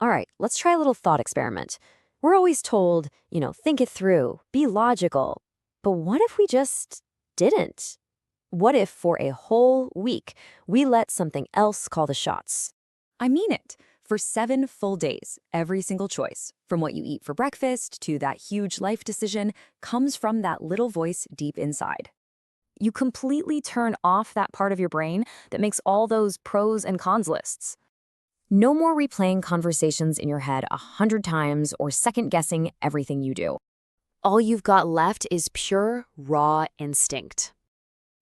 All right, let's try a little thought experiment. We're always told, think it through, be logical. But what if we just didn't? What if for a whole week we let something else call the shots? I mean it. For 7 full days, every single choice, from what you eat for breakfast to that huge life decision, comes from that little voice deep inside. You completely turn off that part of your brain that makes all those pros and cons lists. No more replaying conversations in your head 100 times or second-guessing everything you do. All you've got left is pure, raw instinct.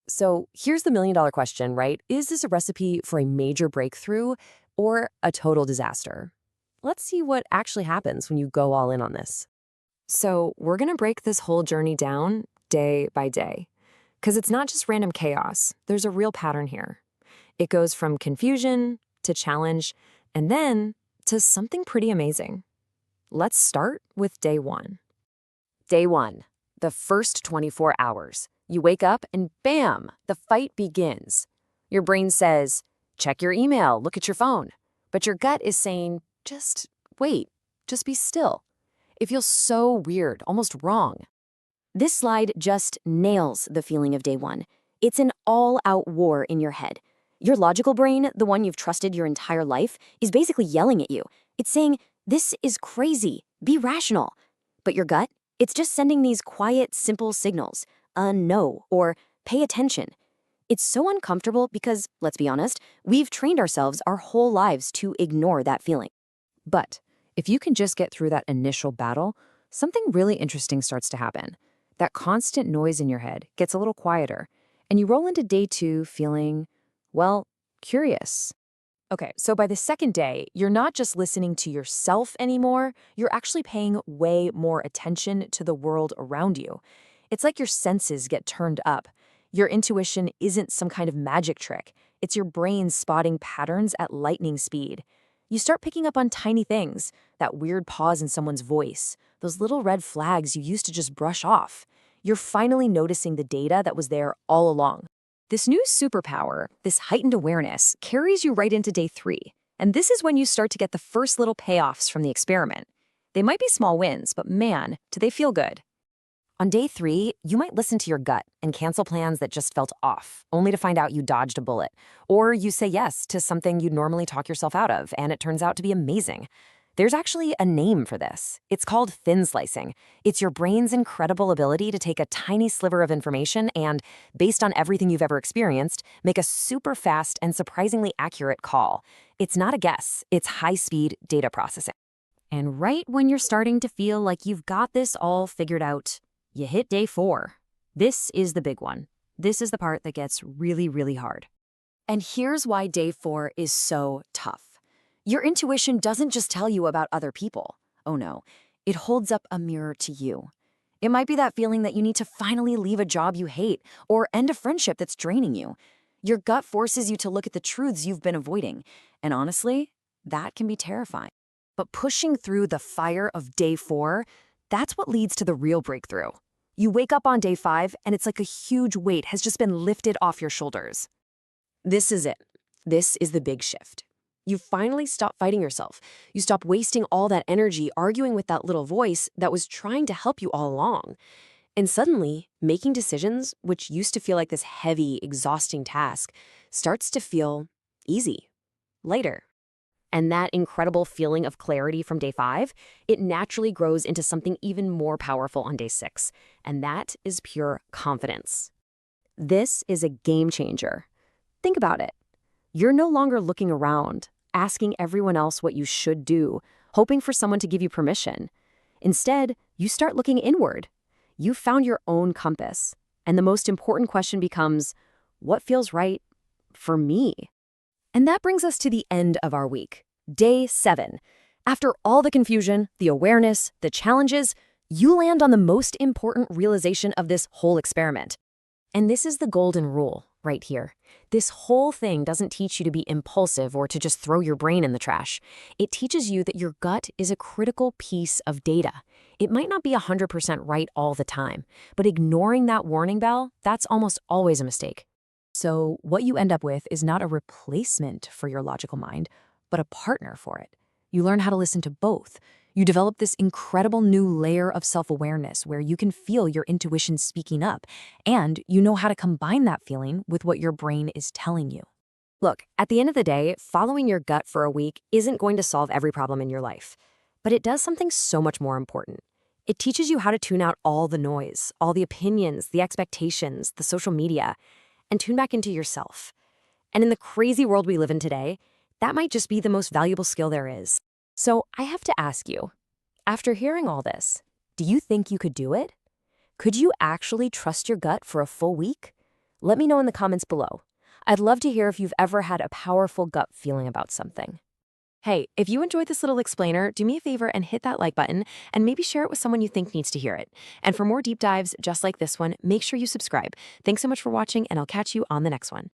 So here's the million-dollar question, right? Is this a recipe for a major breakthrough or a total disaster? Let's see what actually happens when you go all in on this. So we're going to break this whole journey down day by day, because it's not just random chaos. There's a real pattern here. It goes from confusion to challenge, and then to something pretty amazing. Let's start with day 1. Day 1, the first 24 hours. You wake up and bam, the fight begins. Your brain says, check your email, look at your phone. But your gut is saying, just wait, just be still. It feels so weird, almost wrong. This slide just nails the feeling of day 1. It's an all-out war in your head. Your logical brain, the one you've trusted your entire life, is basically yelling at you. It's saying, this is crazy, be rational. But your gut, it's just sending these quiet, simple signals, a no, or pay attention. It's so uncomfortable because, let's be honest, we've trained ourselves our whole lives to ignore that feeling. But if you can just get through that initial battle, something really interesting starts to happen. That constant noise in your head gets a little quieter, and you roll into day 2 feeling, well, curious. Okay, so by the second day, you're not just listening to yourself anymore, you're actually paying way more attention to the world around you. It's like your senses get turned up. Your intuition isn't some kind of magic trick. It's your brain spotting patterns at lightning speed. You start picking up on tiny things, that weird pause in someone's voice, those little red flags you used to just brush off. You're finally noticing the data that was there all along. This new superpower, this heightened awareness, carries you right into day 3. And this is when you start to get the first little payoffs from the experiment. They might be small wins, but man, do they feel good. On day 3, you might listen to your gut and cancel plans that just felt off, only to find out you dodged a bullet. Or you say yes to something you'd normally talk yourself out of, and it turns out to be amazing. There's actually a name for this. It's called thin slicing. It's your brain's incredible ability to take a tiny sliver of information and, based on everything you've ever experienced, make a super fast and surprisingly accurate call. It's not a guess, it's high-speed data processing. And right when you're starting to feel like you've got this all figured out, you hit day 4. This is the big one. This is the part that gets really, really hard. And here's why day 4 is so tough. Your intuition doesn't just tell you about other people. Oh no, it holds up a mirror to you. It might be that feeling that you need to finally leave a job you hate or end a friendship that's draining you. Your gut forces you to look at the truths you've been avoiding. And honestly, that can be terrifying. But pushing through the fire of day 4, that's what leads to the real breakthrough. You wake up on day 5, and it's like a huge weight has just been lifted off your shoulders. This is it. This is the big shift. You finally stop fighting yourself. You stop wasting all that energy arguing with that little voice that was trying to help you all along. And suddenly, making decisions, which used to feel like this heavy, exhausting task, starts to feel easy, lighter. And that incredible feeling of clarity from day 5, it naturally grows into something even more powerful on day 6. And that is pure confidence. This is a game changer. Think about it. You're no longer looking around, asking everyone else what you should do, hoping for someone to give you permission. Instead, you start looking inward. You've found your own compass. And the most important question becomes, what feels right for me? And that brings us to the end of our week, day 7. After all the confusion, the awareness, the challenges, you land on the most important realization of this whole experiment. And this is the golden rule right here. This whole thing doesn't teach you to be impulsive or to just throw your brain in the trash. It teaches you that your gut is a critical piece of data. It might not be 100% right all the time, but ignoring that warning bell, that's almost always a mistake. So what you end up with is not a replacement for your logical mind, but a partner for it. You learn how to listen to both. You develop this incredible new layer of self-awareness where you can feel your intuition speaking up, and you know how to combine that feeling with what your brain is telling you. Look, at the end of the day, following your gut for a week isn't going to solve every problem in your life, but it does something so much more important. It teaches you how to tune out all the noise, all the opinions, the expectations, the social media, and tune back into yourself. And in the crazy world we live in today, that might just be the most valuable skill there is. So I have to ask you, after hearing all this, do you think you could do it? Could you actually trust your gut for a full week? Let me know in the comments below. I'd love to hear if you've ever had a powerful gut feeling about something. Hey, if you enjoyed this little explainer, do me a favor and hit that like button and maybe share it with someone you think needs to hear it. And for more deep dives just like this one, make sure you subscribe. Thanks so much for watching, and I'll catch you on the next one.